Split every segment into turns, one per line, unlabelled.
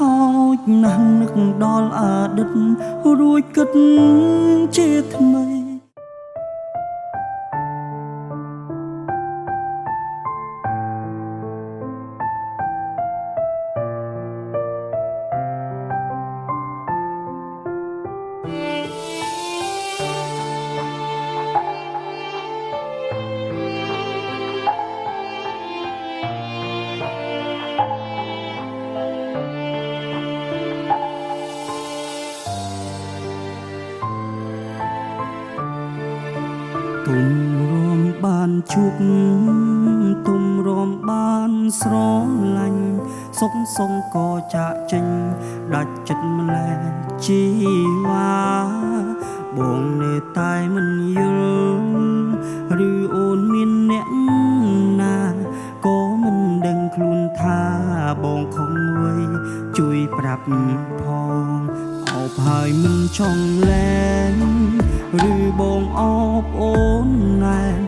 ហោចណាស់នឹកដល់អតីតរួចគិតជាថ្មីទុំរំបានជួបទុំរំបានស្រឡាញ់សុខសងក៏ចាក់ចេញដាច់ចិត្តម្លែជីវ៉ាបងនៅតែមិនយល់ឬអូនមានអ្នកណាក៏មិនដឹងខ្លួនថាបងខំវ័យជួយប្រាប់ផងអោបហើយមិនចង់លែងឬបងអបអូនណែន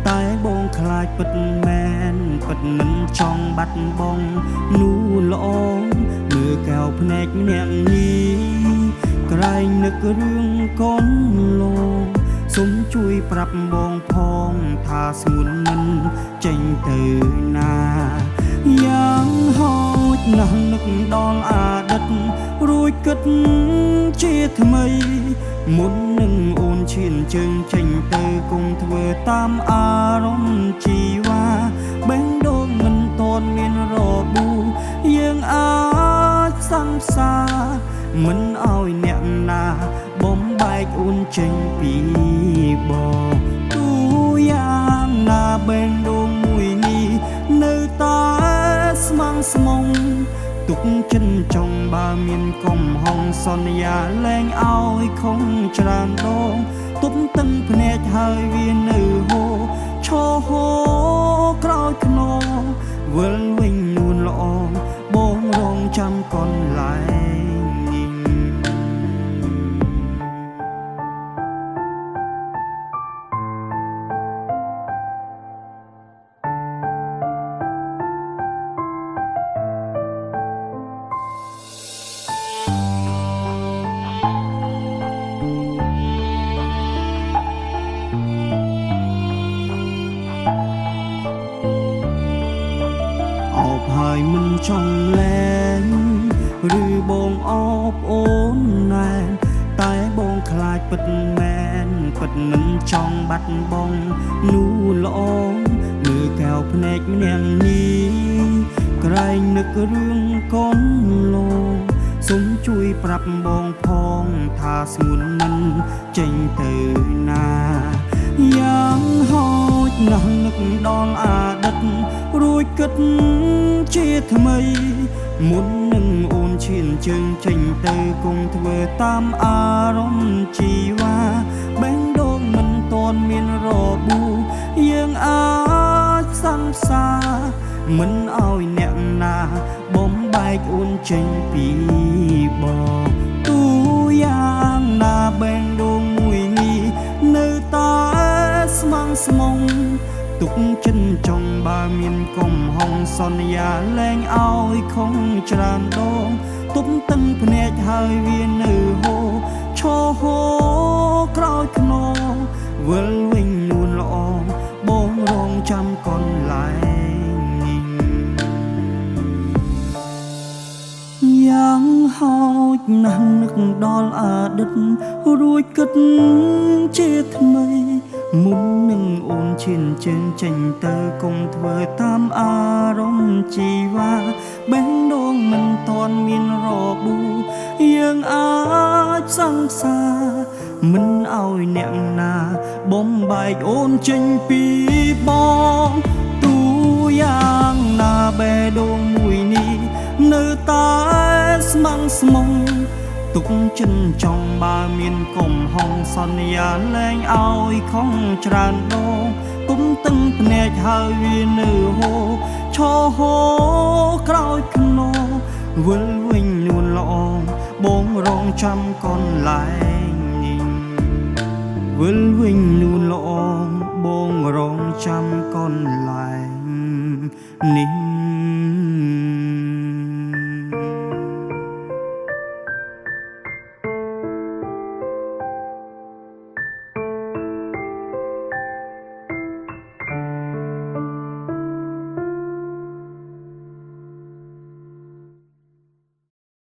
តែបងខ្លាចពិតមែនពិតមិនចង់បាត់បង់នោះល្អមើលកែវភ្នែកម្នាក់នេះក្រែងនឹករឿងកូនលោកសូមជួយប្រាប់បងផងថាស្ងួនមិនចេញទៅណាយ៉ាងហោចណាស់នឹកដល់អតីតរួចគិតជាថ្មីមុននឹងអូនឈានជើងចេញទៅគង់ធ្វើតាមអារម្មណ៍ជីវ៉ាបេះដូងមិនតន់មានរបួសយើងអាចសង្សារមិនឲ្យអ្នកណាបំបែកអូនចេញពីបងទូយ៉ាងណាបេះដូងមួយនេះនៅតែស្មងស្មងទុកចិនចង់បើមានកំហុងសន្យាលែងឲ្យខំច្រើនដងទប់តឹងភ្នែកហើយវានៅហូរឈរហូរក្រោយខ្នងវិលវិញនួនល្អបងរងចាំកន្លែងហើយមិនចង់លែងឬបងអបអូនណែនតែបងខ្លាចពិតមែនពិតមិនចង់បាត់បង់នោះល្អមើលកែវភ្នែកម្នាក់នេះក្រែងនឹករឿងកូនលោកសូមជួយប្រាប់បងផងថាស្ងួនមិនចេញទៅណាយ៉ាងហោចណាស់នឹកដល់អតីតរួចគិតជាថ្មីមុននឹងអូនឈានជើងចេញទៅគង់ធ្វើតាមអារម្មណ៍ជីវ៉ាបេះដូងមិនតន់មានរបួសយើងអាចសង្សារមិនឲ្យអ្នកណាបំបែកអូនចេញពីបងទូយ៉ាងណាបេះដូងមួយនេះនៅតែស្មងស្មងទុកចិនចង់បើមានកំហុងសន្យាលែងឲ្យខំច្រើនដងទប់តឹងភ្នែកហើយវានៅហូរឈរហូរក្រោយខ្នងវិលវិញនួនល្អបងរងចាំកន្លែងនេះយ៉ាងហោចណាស់នឹកដល់អតីតរួចគិតជាថ្មីមុននឹងអូនឈានជើងចេញទៅកុំធ្វើតាមអារម្មណ៍ជីវ៉ាបេះដូងមិនតន់មានរបួសយើងអាចសង្សារមិនឲ្យអ្នកណាបំបែកអូនចេញពីបងទូយ៉ាងណាបេះដូងមួយនេះនៅតែស្មងស្មងទុកចិនចង់បើមានកំហុងសន្យាលែងឲ្យខំច្រើនដងគុំតឹងភ្នែកហើយវានៅហូរឈរហូរក្រោយខ្នងវិលវិញនួនល្អបងរងចាំកន្លែងនេះវិលវិញនួនល្អបងរងចាំកន្លែងនេះ